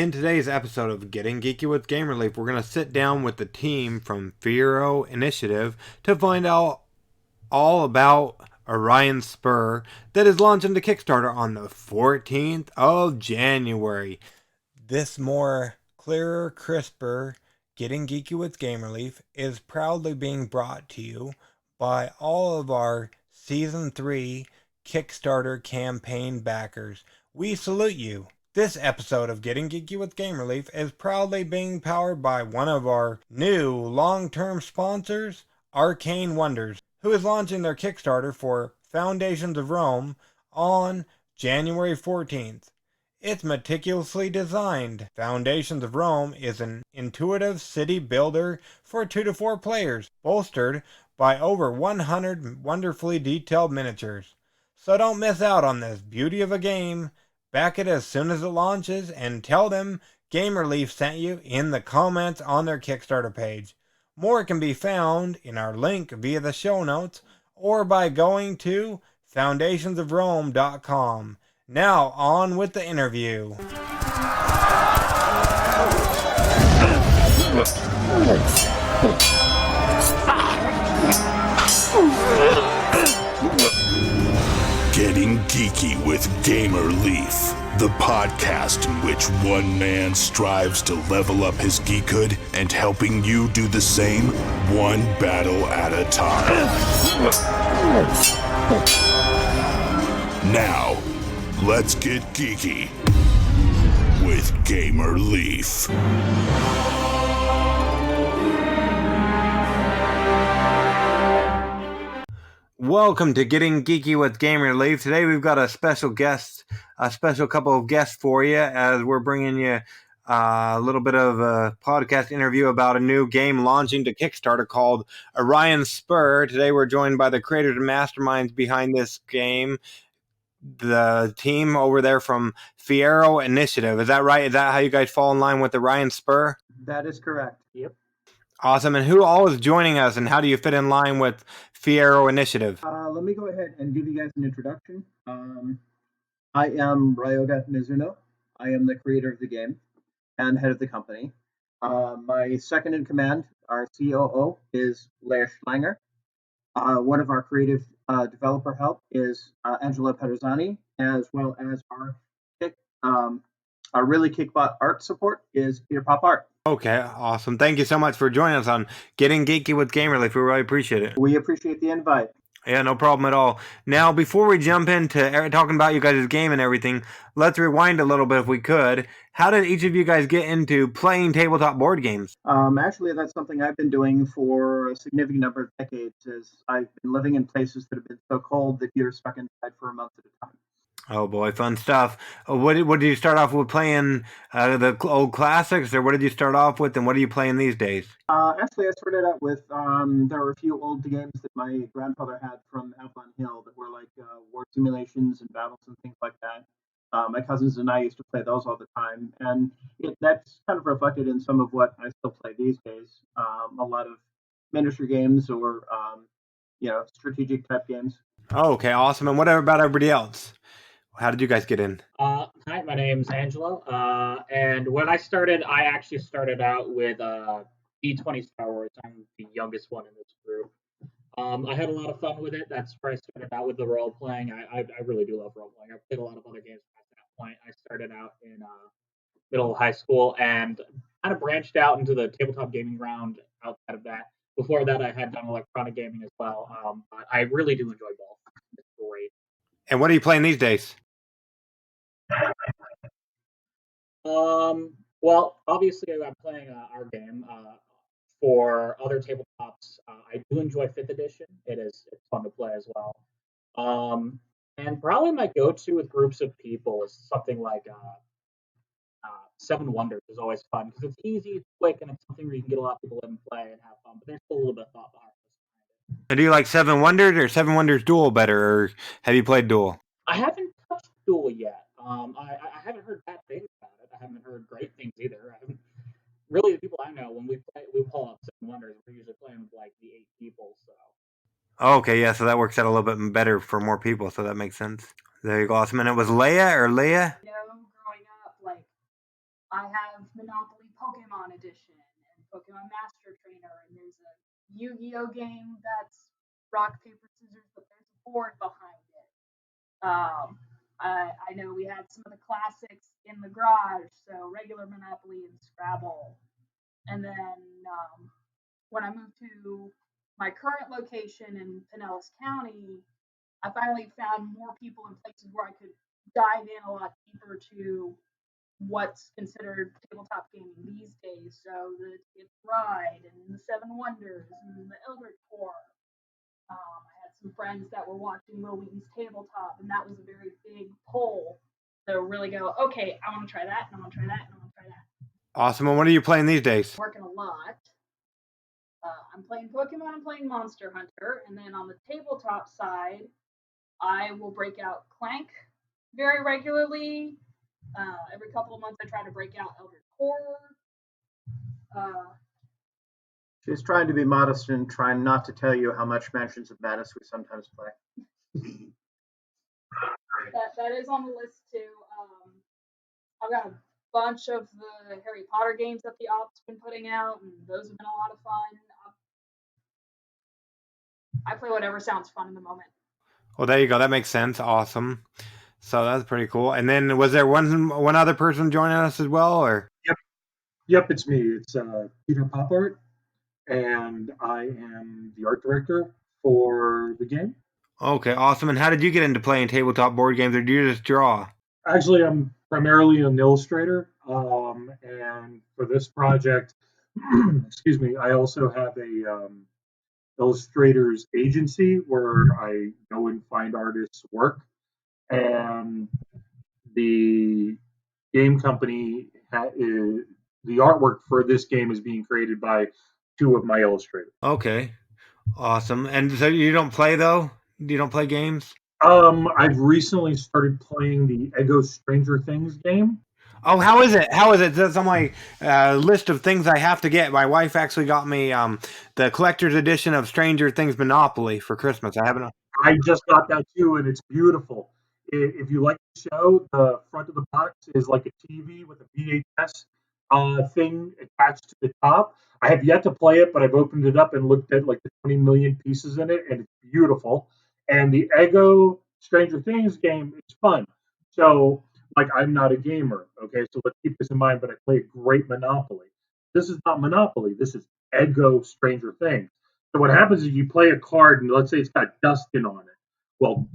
In today's episode of Getting Geeky with Game Relief, we're going to sit down with the team from Fiero Initiative to find out all about Orion Spur that is launching the Kickstarter on the 14th of January. This more clearer, crisper Getting Geeky with Game Relief is proudly being brought to you by all of our Season 3 Kickstarter campaign backers. We salute you. This episode of Getting Geeky with Game Relief is proudly being powered by one of our new long-term sponsors, Arcane Wonders, who is launching their Kickstarter for Foundations of Rome on January 14th. It's meticulously designed. Foundations of Rome is an intuitive city builder for 2 to 4 players, bolstered by over 100 wonderfully detailed miniatures. So don't miss out on this beauty of a game. Back it as soon as it launches and tell them Game Relief sent you in the comments on their Kickstarter page. More can be found in our link via the show notes or by going to foundationsofrome.com. Now on with the interview. Getting Geeky with Gamer Leaf, the podcast in which one man strives to level up his geekhood and helping you do the same, one battle at a time. Now, let's get geeky with Gamer Leaf. Welcome to Getting Geeky with Game Relief. Today we've got a special couple of guests for you as we're bringing you a little bit of a podcast interview about a new game launching to Kickstarter called Orion Spur. Today we're joined by the creators and masterminds behind this game, the team over there from Fiero Initiative. Is that right? Is that how you guys fall in line with Orion Spur? That is correct. Yep. Awesome. And who all is joining us, and how do you fit in line with Fiero Initiative? Let me go ahead and give you guys an introduction. I am Ryoga Mizuno. I am the creator of the game and head of the company. My second in command, our COO, is Leia Schlanger. One of our creative developer help is Angela Peterzani, as well as our really kickbutt art support is Peter Pop Art. Okay, awesome. Thank you so much for joining us on Getting Geeky with Game Relief. We really appreciate it. We appreciate the invite. Yeah, no problem at all. Now, before we jump into talking about you guys' game and everything, let's rewind a little bit if we could. How did each of you guys get into playing tabletop board games? Actually, that's something I've been doing for a significant number of decades. As I've been living in places that have been so cold that you're stuck inside for a month at a time. Oh boy, fun stuff. What did you start off with playing, the old classics, or what did you start off with, and what are you playing these days? Actually, I started out with, there were a few old games that my grandfather had from Avalon Hill that were like war simulations and battles and things like that. My cousins and I used to play those all the time, and that's kind of reflected in some of what I still play these days. A lot of miniature games or, strategic type games. Oh, okay, awesome. And what about everybody else? How did you guys get in? Hi, my name's Angelo. And when I started, I actually started out with D20 Star Wars. I'm the youngest one in this group. I had a lot of fun with it. That's where I started out with the role playing. I really do love role playing. I've played a lot of other games at that point. I started out in middle of high school and kind of branched out into the tabletop gaming round outside of that. Before that, I had done electronic gaming as well. But I really do enjoy both. It's great. And what are you playing these days? Well, obviously, I'm playing our game. For other tabletops, I do enjoy Fifth Edition. It's fun to play as well. And probably my go-to with groups of people is something like Seven Wonders is always fun because it's easy, it's quick, and it's something where you can get a lot of people in and play and have fun. But there's still a little bit of thought behind it. And do you like Seven Wonders or Seven Wonders Duel better, or have you played Duel? I haven't touched Duel yet. I haven't heard bad things about it. I haven't heard great things either. Really, the people I know, when we pull up Seven Wonders, we're usually playing with like the 8 people. So. Okay, yeah, so that works out a little bit better for more people, so that makes sense. There you go, awesome. And it was Leia or Leia? Growing up, like I have Monopoly Pokemon Edition and Pokemon Master Trainer, and there's a Yu-Gi-Oh game that's rock paper scissors, but there's a board behind it. I know we had some of the classics in the garage, so regular Monopoly and Scrabble. And then when I moved to my current location in Pinellas County, I finally found more people and places where I could dive in a lot deeper to what's considered tabletop gaming these days. So the It's Ride and the Seven Wonders and the Eldritch Core. I had some friends that were watching Will Wheaton's Tabletop, and that was a very big pull to really go, okay, I want to try that, and I want to try that, and I want to try that. Awesome. And what are you playing these days? Working a lot. I'm playing Pokemon, I'm playing Monster Hunter, and then on the tabletop side, I will break out Clank very regularly. Every couple of months, I try to break out Eldritch Horror. She's trying to be modest and trying not to tell you how much Mansions of Madness we sometimes play. That is on the list too. I've got a bunch of the Harry Potter games that the Op's been putting out, and those have been a lot of fun. I play whatever sounds fun in the moment. Well, there you go. That makes sense. Awesome. So that's pretty cool. And then was there one other person joining us as well, or? Yep, it's me. It's Peter Popart, and I am the art director for the game. Okay, awesome. And how did you get into playing tabletop board games, or do you just draw? Actually, I'm primarily an illustrator, and for this project, excuse me, I also have a illustrators agency where I go and find artists' work, and the game company the artwork for this game is being created by two of my illustrators. Okay, awesome. And so you don't play though? You don't play games? I've recently started playing the Ego Stranger Things game. Oh, how is it? How is it? That's on my list of things I have to get. My wife actually got me the collector's edition of Stranger Things Monopoly for Christmas. I just got that too, and it's beautiful. If you like the show, the front of the box is like a TV with a VHS thing attached to the top. I have yet to play it, but I've opened it up and looked at like the 20 million pieces in it, and it's beautiful. And the Ego Stranger Things game is fun. So, like, I'm not a gamer, okay? So let's keep this in mind, but I play a great Monopoly. This is not Monopoly. This is Ego Stranger Things. So what happens is you play a card, and let's say it's got Dustin on it. Well,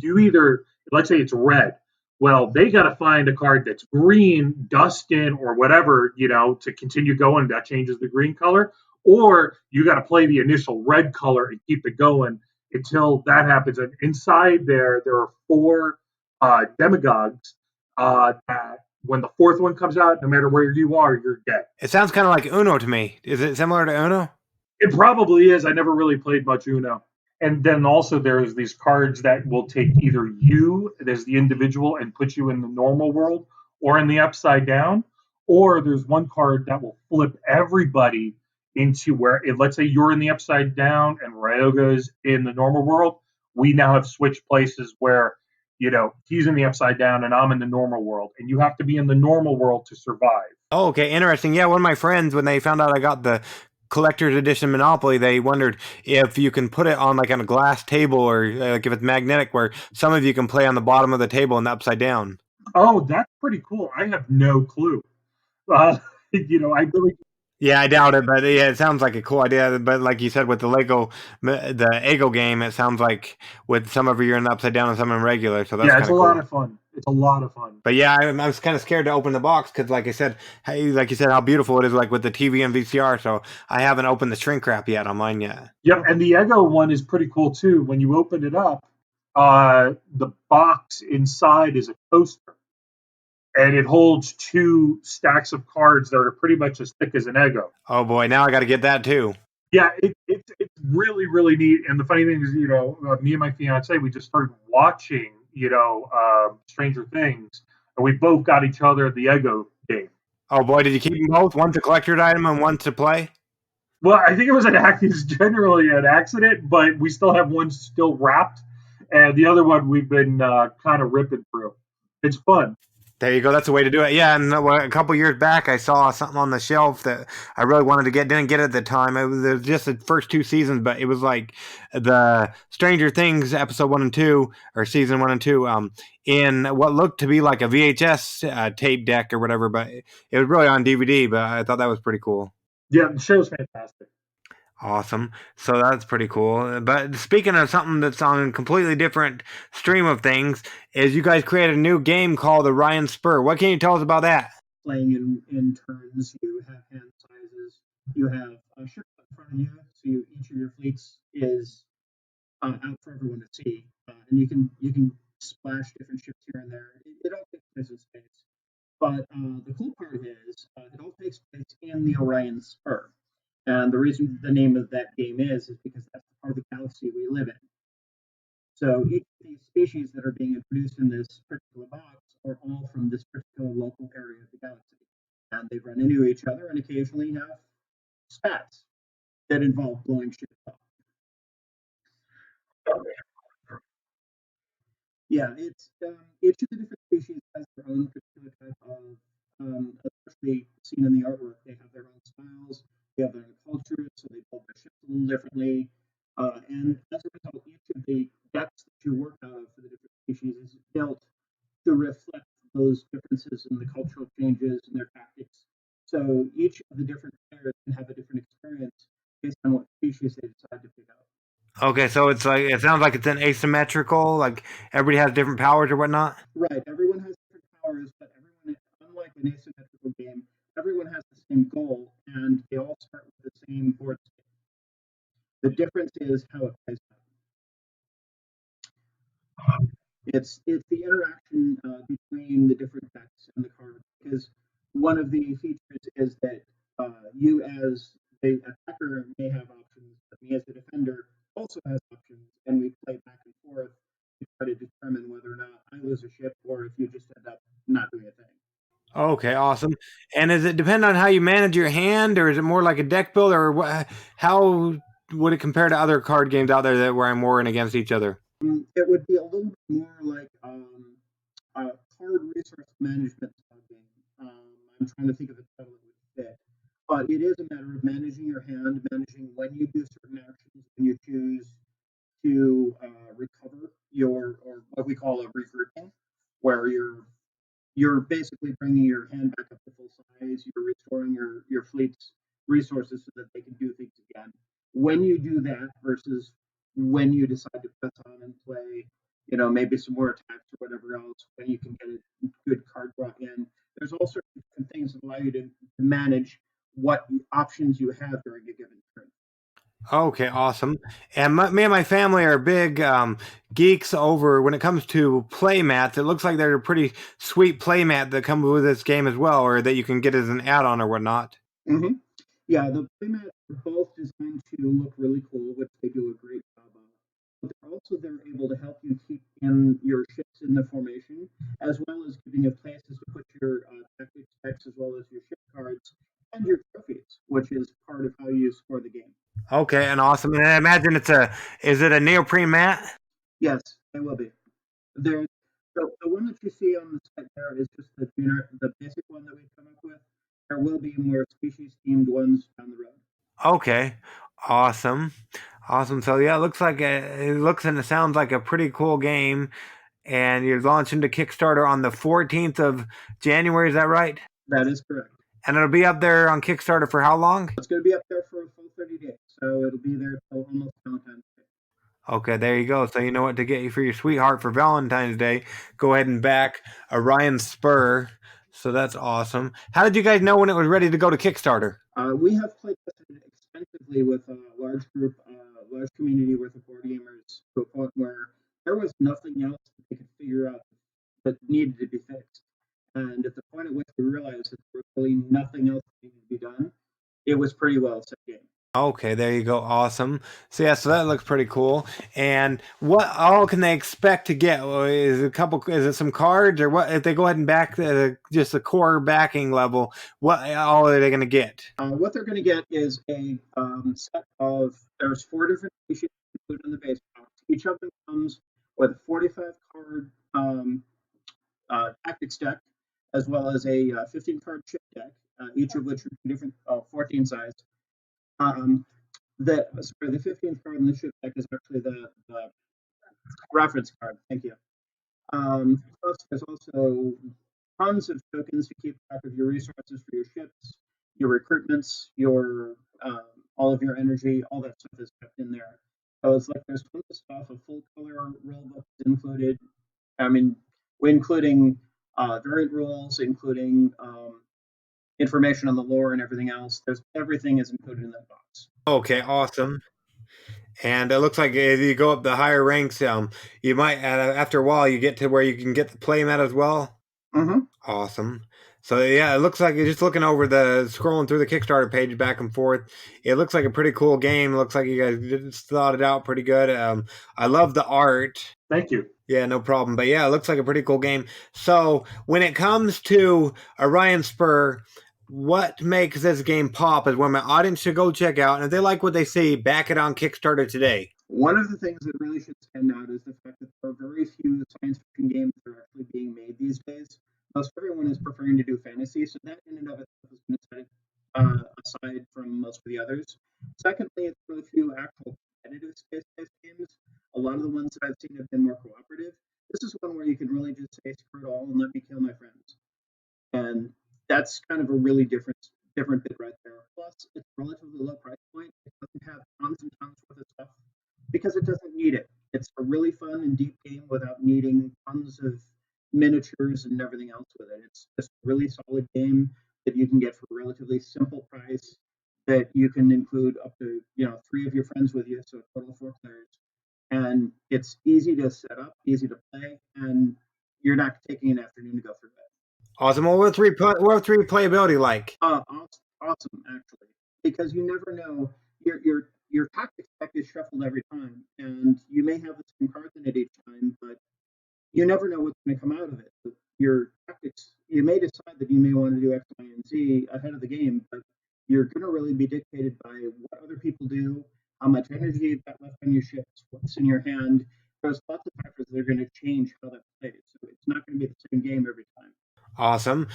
let's say it's red. Well, they got to find a card that's green, Dustin, or whatever, to continue going. That changes the green color. Or you got to play the initial red color and keep it going until that happens. And inside there are four demagogues that when the fourth one comes out, no matter where you are, you're dead. It sounds kind of like Uno to me. Is it similar to Uno? It probably is. I never really played much Uno. And then also there's these cards that will take either you as the individual and put you in the normal world or in the upside down. Or there's one card that will flip everybody into where, let's say you're in the upside down and Ryoga's in the normal world. We now have switched places where, he's in the upside down and I'm in the normal world. And you have to be in the normal world to survive. Oh, okay. Interesting. Yeah, one of my friends, when they found out I got the collector's edition Monopoly, they wondered if you can put it on like on a glass table or like if it's magnetic where some of you can play on the bottom of the table and the upside down. Oh, that's pretty cool. I have no clue. I really... Yeah, I doubt it, but yeah, it sounds like a cool idea. But like you said, with the Ego game, it sounds like with some of you are in the upside down and some in regular. So that's it's a lot of fun. It's a lot of fun. But yeah, I was kind of scared to open the box because, like you said, how beautiful it is, like with the TV and VCR. So I haven't opened the shrink wrap yet on mine yet. Yep, and the Ego one is pretty cool too. When you open it up, the box inside is a coaster. And it holds two stacks of cards that are pretty much as thick as an Ego. Oh boy, now I got to get that too. Yeah, it's really, really neat. And the funny thing is, me and my fiance, we just started watching, Stranger Things, and we both got each other the Ego game. Oh boy, did you keep them both? One to collector's item and one to play? Well, I think it was generally an accident, but we still have one still wrapped, and the other one we've been kind of ripping through. It's fun. There you go. That's the way to do it. Yeah, and a couple years back, I saw something on the shelf that I really wanted to get. Didn't get it at the time. It was just the first two seasons, but it was like the Stranger Things episode 1 and 2, or season 1 and 2, in what looked to be like a VHS tape deck or whatever, but it was really on DVD. But I thought that was pretty cool. Yeah, the show's fantastic. Awesome. So that's pretty cool. But speaking of something that's on a completely different stream of things, is you guys created a new game called Orion Spur. What can you tell us about that? Playing in turns, you have hand sizes, you have ships in front of you, so each of your fleets is out for everyone to see, and you can splash different ships here and there. It all takes place in space, but the cool part is it all takes place in the Orion Spur. And the reason the name of that game is because that's the part of the galaxy we live in. So each of these species that are being introduced in this particular box are all from this particular local area of the galaxy. And they run into each other and occasionally have spats that involve blowing shit up. Yeah, it's each of the different species has their own particular type of, especially seen in the artwork. They have their own styles, they have their own cultures, so they build their ships a little differently. And as a result, each of the decks that you work out of for the different species is built to reflect those differences in the cultural changes and their tactics. So each of the different players can have a different experience based on what species they decide to pick up. Okay, so it's like it sounds like it's an asymmetrical, like everybody has different powers or whatnot. Right, everyone has different powers, but everyone, unlike an asymmetrical game, everyone has the same goal, and they all start with the same board state. The difference is how it plays out. It's the interaction between the different decks and the cards, because one of the features is that you as the attacker may have options, but me as the defender also has options, and we play back and forth to try to determine whether or not I lose a ship or if you just end up not doing a thing. Okay, awesome. And does it depend on how you manage your hand, or is it more like a deck builder, or how would it compare to other card games out there that where I'm warring against each other? It would be a little bit more like a card resource management style game. I'm trying to think of a title that would fit. But it is a matter of managing your hand, managing when you do certain actions, when you choose to recover your, or what we call a regrouping, where you're basically bringing your hand back up to full size. You're restoring your fleet's resources so that they can do things again. When you do that versus when you decide to press on and play, maybe some more attacks or whatever else, when you can get a good card brought in. There's all sorts of different things that allow you to manage what options you have during a given turn. Okay, awesome. And me and my family are big geeks over when it comes to play mats. It looks like they're a pretty sweet play mat that comes with this game as well, or that you can get as an add-on or whatnot. Mm-hmm. Yeah, the playmats are both designed to look really cool, which they do a great job of. But they're able to help you keep in your ships in the formation, as well as giving you places to put your tactics specs, as well as your ship cards and your trophies, which is part of how you score the game. Okay, and awesome. And I imagine is it a neoprene mat? Yes, they will be. There's the one that you see on the site there is just the basic one that we've come up with. There will be more species themed ones down the road. Okay, awesome, awesome. So yeah, it looks and it sounds like a pretty cool game. And you're launching the Kickstarter on the 14th of January. Is that right? That is correct. And it'll be up there on Kickstarter for how long? It's going to be up there for a full 30 days, so it'll be there till almost Valentine's Day. Okay, there you go. So you know what to get you for your sweetheart for Valentine's Day. Go ahead and back Orion Spur. So that's awesome. How did you guys know when it was ready to go to Kickstarter? We have played extensively with a large group, large community worth of board gamers to a point where there was nothing else that they could figure out that needed to be fixed. And at the point at which we realized that there was really nothing else that needed to be done, it was pretty well set game. Okay, there you go. Awesome. So yeah, so that looks pretty cool. And what all can they expect to get? Is it some cards, or what? If they go ahead and back just the core backing level, what all are they going to get? What they're going to get is a set of, there's 4 different species included in the base box. Each of them comes with a 45 card tactics deck, as well as a 15 card chip deck, each of which are different, 14 size. The 15th card in the ship deck is actually the reference card. Thank you. Plus, there's also tons of tokens to keep track of your resources for your ships, your recruitments, your all of your energy, all that stuff is kept in there. So it's like there's tons of stuff. A full color rule book is included. I mean, we're including variant rules, including information on the lore and everything else. There's everything is included in that box. Okay, awesome. And it looks like as you go up the higher ranks, you might after a while you get to where you can get the playmat as well. Mm-hmm. Awesome. So yeah, it looks like you're just looking over scrolling through the Kickstarter page back and forth. It looks like a pretty cool game. It looks like you guys just thought it out pretty good. I love the art. Thank you. Yeah, no problem. But yeah, it looks like a pretty cool game. So when it comes to Orion Spur, what makes this game pop is when my audience should go check out, and if they like what they see, back it on Kickstarter today. One of the things that really should stand out is the fact that there are very few science fiction games that are actually being made these days. Most everyone is preferring to do fantasy, so that in and of itself has been set aside from most of the others. Secondly, it's really few actual competitive space-based games. A lot of the ones that I've seen have been more cooperative. This is one where you can really just say screw it all and let me kill my friends. And that's kind of a really different bit right there. Plus, it's a relatively low price point. It doesn't have tons and tons worth of stuff because it doesn't need it. It's a really fun and deep game without needing tons of miniatures and everything else with it. It's just a really solid game that you can get for a relatively simple price that you can include up to 3 of your friends with you, so a total of 4 players. And it's easy to set up, easy to play, and you're not taking an afternoon to go through it. Awesome. Well, what's replayability like? Awesome, actually, because you never know. Your tactics deck is shuffled every time, and you may have the same cards in it each time, but you never know what's going to come out of it. So your tactics, you may decide that you may want to do X, Y, and Z ahead of the game, but you're going to really be dictated by what other people do, how much energy you've got left on your ships, what's in your hand. There's lots of factors that are going to change how that plays. So it's not going to be the same game every time. Awesome.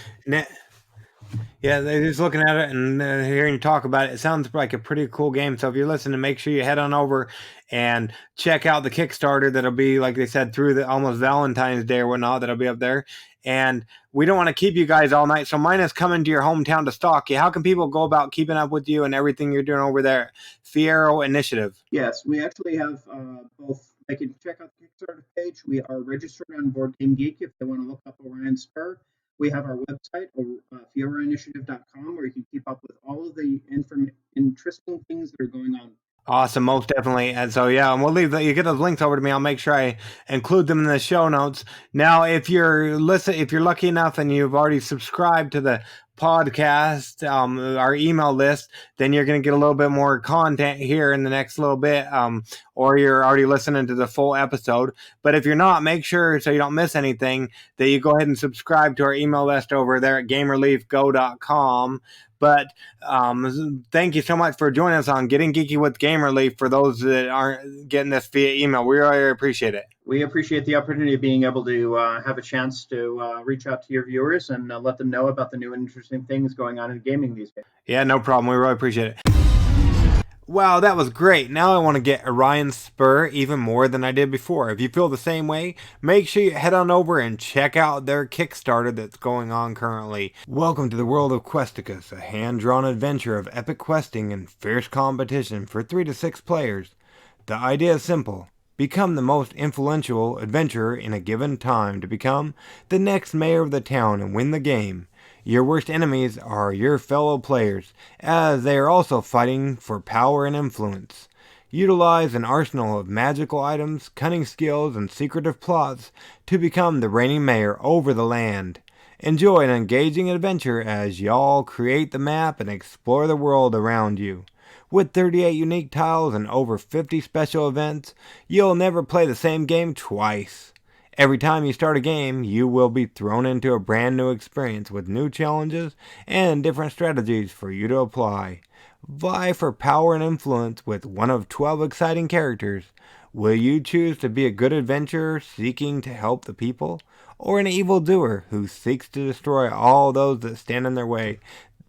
Yeah, they're just looking at it and hearing you talk about it. It sounds like a pretty cool game. So if you're listening, make sure you head on over and check out the Kickstarter. That'll be, like they said, through the almost Valentine's Day or whatnot. That'll be up there. And we don't want to keep you guys all night. So mine is coming to your hometown to stalk you. How can people go about keeping up with you and everything you're doing over there? Fiero Initiative. Yes, we actually have both. They can check out the Kickstarter page. We are registered on Board Game Geek if they want to look up Orion Spur. We have our website, FieroInitiative.com, where you can keep up with all of the interesting things that are going on. Awesome, most definitely. And so, yeah, and we'll leave that. You get those links over to me. I'll make sure I include them in the show notes. Now, if you're lucky enough and you've already subscribed to the podcast, our email list, then you're going to get a little bit more content here in the next little bit, or you're already listening to the full episode. But if you're not, make sure so you don't miss anything that you go ahead and subscribe to our email list over there at GameReliefGo.com. But thank you so much for joining us on Getting Geeky with Game Relief. For those that aren't getting this via email, we really appreciate it. We appreciate the opportunity of being able to have a chance to reach out to your viewers and let them know about the new and interesting things going on in gaming these days. Yeah, no problem. We really appreciate it. Wow, that was great. Now I want to get Orion Spur even more than I did before. If you feel the same way, make sure you head on over and check out their Kickstarter that's going on currently. Welcome to the world of Questicus, a hand-drawn adventure of epic questing and fierce competition for 3 to 6 players. The idea is simple. Become the most influential adventurer in a given time to become the next mayor of the town and win the game. Your worst enemies are your fellow players, as they are also fighting for power and influence. Utilize an arsenal of magical items, cunning skills, and secretive plots to become the reigning mayor over the land. Enjoy an engaging adventure as y'all create the map and explore the world around you. With 38 unique tiles and over 50 special events, you'll never play the same game twice. Every time you start a game, you will be thrown into a brand new experience with new challenges and different strategies for you to apply. Vie for power and influence with one of 12 exciting characters. Will you choose to be a good adventurer seeking to help the people? or an evildoer who seeks to destroy all those that stand in their way.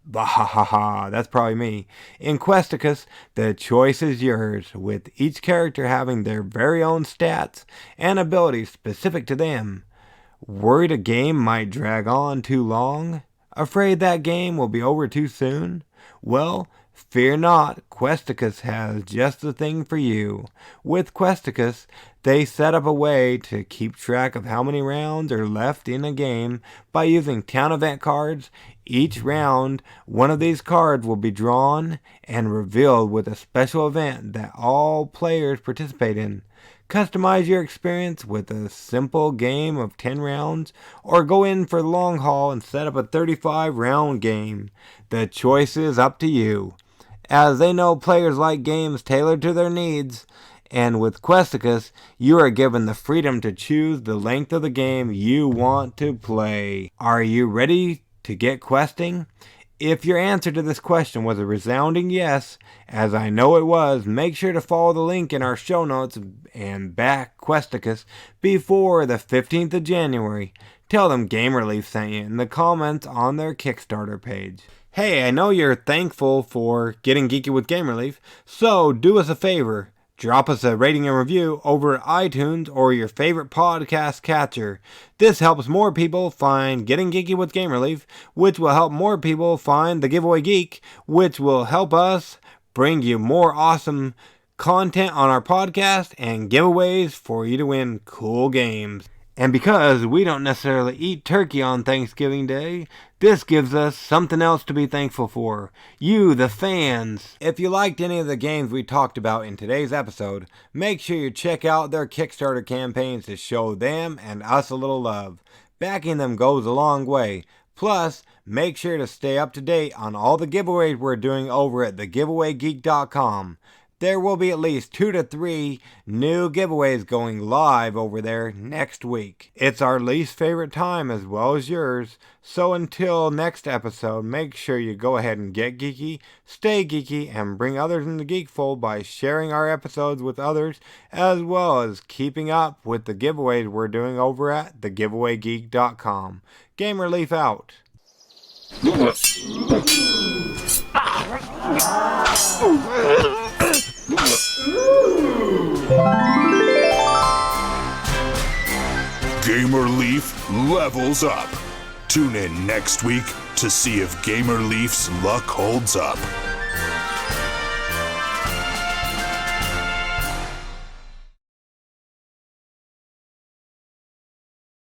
Bah ha ha ha, that's probably me. In Questicus, the choice is yours, with each character having their very own stats and abilities specific to them. Worried a game might drag on too long? Afraid that game will be over too soon? Well, fear not, Questicus has just the thing for you. With Questicus, they set up a way to keep track of how many rounds are left in a game by using town event cards. Each round, one of these cards will be drawn and revealed with a special event that all players participate in. Customize your experience with a simple game of 10 rounds, or go in for the long haul and set up a 35-round game. The choice is up to you, as they know players like games tailored to their needs. And with Questicus, you are given the freedom to choose the length of the game you want to play. Are you ready to get questing? If your answer to this question was a resounding yes, as I know it was, make sure to follow the link in our show notes and back Questicus before the 15th of January. Tell them Game Relief sent you in the comments on their Kickstarter page. Hey, I know you're thankful for getting geeky with Game Relief, so do us a favor. Drop us a rating and review over iTunes or your favorite podcast catcher. This helps more people find Getting Geeky with Game Relief, which will help more people find The Giveaway Geek, which will help us bring you more awesome content on our podcast and giveaways for you to win cool games. And because we don't necessarily eat turkey on Thanksgiving Day, this gives us something else to be thankful for. You, the fans. If you liked any of the games we talked about in today's episode, make sure you check out their Kickstarter campaigns to show them and us a little love. Backing them goes a long way. Plus, make sure to stay up to date on all the giveaways we're doing over at thegiveawaygeek.com. There will be at least 2 to 3 new giveaways going live over there next week. It's our least favorite time as well as yours. So until next episode, make sure you go ahead and get geeky, stay geeky, and bring others in the geek fold by sharing our episodes with others, as well as keeping up with the giveaways we're doing over at thegiveawaygeek.com. Game Relief out. Gamer Leaf levels up. Tune in next week to see if Gamer Leaf's luck holds up.